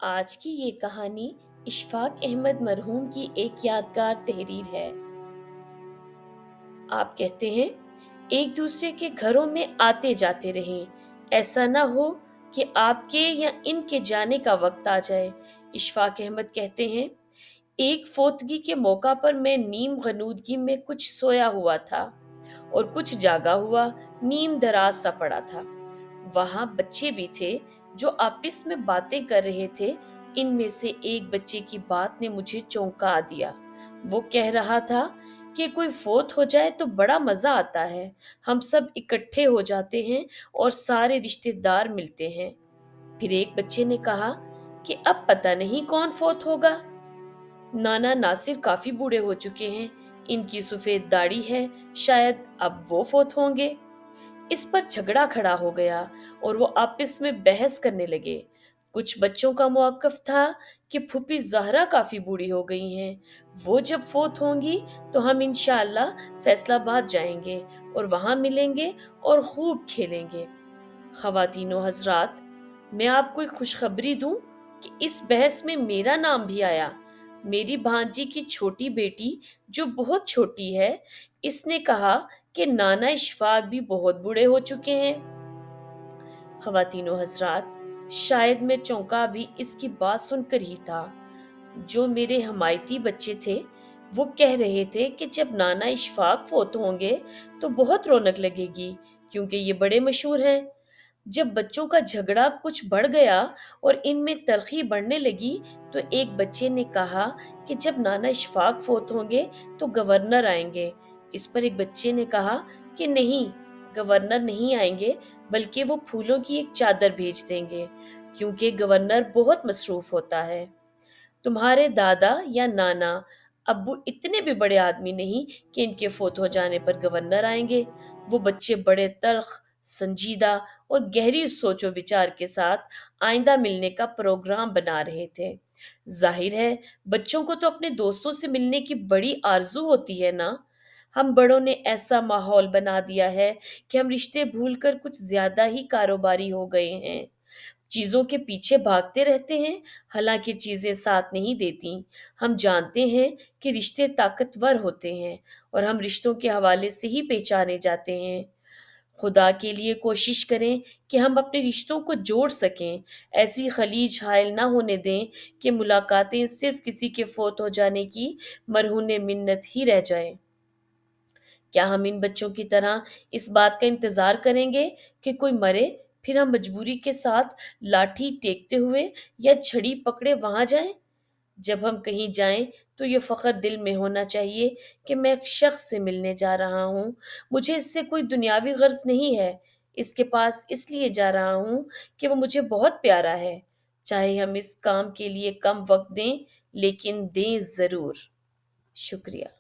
آج کی یہ کہانی اشفاق احمد مرحوم کی ایک یادگار تحریر ہے۔ آپ کہتے ہیں ایک دوسرے کے گھروں میں آتے جاتے رہیں، ایسا نہ ہو کہ آپ کے یا ان کے جانے کا وقت آ جائے۔ اشفاق احمد کہتے ہیں ایک فوتگی کے موقع پر میں نیم غنودگی میں کچھ سویا ہوا تھا اور کچھ جاگا ہوا نیم دراز سا پڑا تھا۔ وہاں بچے بھی تھے جو آپس میں باتیں کر رہے تھے۔ ان میں سے ایک بچے کی بات نے مجھے چونکا دیا۔ وہ کہہ رہا تھا کہ کوئی فوت ہو جائے تو بڑا مزہ آتا ہے، ہم سب اکٹھے ہو جاتے ہیں اور سارے رشتے دار ملتے ہیں۔ پھر ایک بچے نے کہا کہ اب پتہ نہیں کون فوت ہوگا۔ نانا ناصر کافی بوڑھے ہو چکے ہیں، ان کی سفید داڑھی ہے، شاید اب وہ فوت ہوں گے۔ اس پر جھگڑا کھڑا ہو گیا اور وہ آپس میں بحث کرنے لگے۔ کچھ بچوں کا موقف تھا کہ پھوپھی زہرا کافی بوڑھی ہو گئی ہیں، وہ جب فوت ہوں گی تو ہم انشاءاللہ فیصلہ آباد جائیں گے اور وہاں ملیں گے اور خوب کھیلیں گے۔ خواتین و حضرات، میں آپ کو ایک خوشخبری دوں کہ اس بحث میں میرا نام بھی آیا۔ میری بھانجی کی چھوٹی بیٹی جو بہت چھوٹی ہے، اس نے کہا کہ نانا اشفاق بھی بہت بوڑھے ہو چکے ہیں۔ خواتین و حضرات، شاید میں چونکا بھی اس کی بات سن کر ہی تھا۔ جو میرے حمایتی بچے تھے وہ کہہ رہے تھے کہ جب نانا اشفاق فوت ہوں گے تو بہت رونق لگے گی کیونکہ یہ بڑے مشہور ہیں۔ جب بچوں کا جھگڑا کچھ بڑھ گیا اور ان میں تلخی بڑھنے لگی تو ایک بچے نے کہا کہ جب نانا اشفاق فوت ہوں گے تو گورنر آئیں گے۔ اس پر ایک بچے نے کہا کہ نہیں، گورنر نہیں آئیں گے، بلکہ وہ پھولوں کی ایک چادر بھیج دیں گے کیونکہ گورنر بہت مصروف ہوتا ہے۔ تمہارے دادا یا نانا ابو اتنے بھی بڑے آدمی نہیں کہ ان کے فوت ہو جانے پر گورنر آئیں گے۔ وہ بچے بڑے تلخ، سنجیدہ اور گہری سوچ و بچار کے ساتھ آئندہ ملنے کا پروگرام بنا رہے تھے۔ ظاہر ہے بچوں کو تو اپنے دوستوں سے ملنے کی بڑی آرزو ہوتی ہے نا۔ ہم بڑوں نے ایسا ماحول بنا دیا ہے کہ ہم رشتے بھول کر کچھ زیادہ ہی کاروباری ہو گئے ہیں، چیزوں کے پیچھے بھاگتے رہتے ہیں، حالانکہ چیزیں ساتھ نہیں دیتی۔ ہم جانتے ہیں کہ رشتے طاقتور ہوتے ہیں اور ہم رشتوں کے حوالے سے ہی پہچانے جاتے ہیں۔ خدا کے لیے کوشش کریں کہ ہم اپنے رشتوں کو جوڑ سکیں، ایسی خلیج حائل نہ ہونے دیں کہ ملاقاتیں صرف کسی کے فوت ہو جانے کی مرہون منت ہی رہ جائیں۔ کیا ہم ان بچوں کی طرح اس بات کا انتظار کریں گے کہ کوئی مرے پھر ہم مجبوری کے ساتھ لاٹھی ٹیکتے ہوئے یا چھڑی پکڑے وہاں جائیں؟ جب ہم کہیں جائیں تو یہ فخر دل میں ہونا چاہیے کہ میں ایک شخص سے ملنے جا رہا ہوں، مجھے اس سے کوئی دنیاوی غرض نہیں ہے، اس کے پاس اس لیے جا رہا ہوں کہ وہ مجھے بہت پیارا ہے۔ چاہے ہم اس کام کے لیے کم وقت دیں لیکن دیں ضرور۔ شکریہ۔